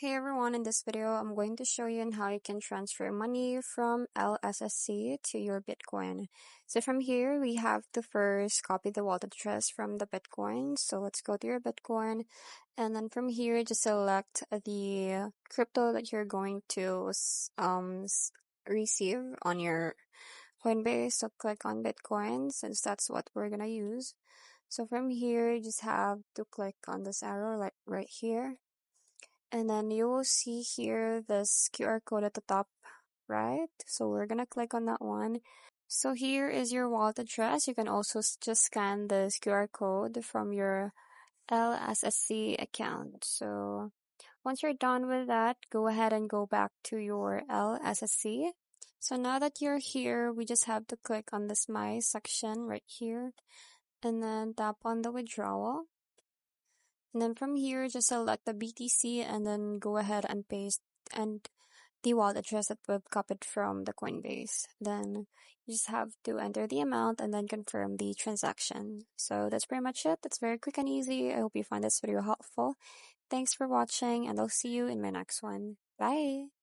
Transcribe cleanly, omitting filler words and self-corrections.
Hey everyone, in this video, I'm going to show you on how you can transfer money from LSSC to your Bitcoin. So from here, we have to first copy the wallet address from the Bitcoin. So let's go to your Bitcoin. And then from here, just select the crypto that you're going to receive on your Coinbase. So click on Bitcoin since that's what we're going to use. So from here, you just have to click on this arrow like right here. And then you will see here this QR code at the top right. So we're gonna click on that one. So here is your wallet address. You can also just scan this QR code from your LSSC account. So once you're done with that, go ahead and go back to your LSSC. So now that you're here, we just have to click on this My section right here and then tap on the withdrawal. And then from here, just select the BTC and then go ahead and paste and the wallet address that we've copied from the Coinbase. Then you just have to enter the amount and then confirm the transaction. So that's pretty much it. That's very quick and easy. I hope you find this video helpful. Thanks for watching and I'll see you in my next one. Bye!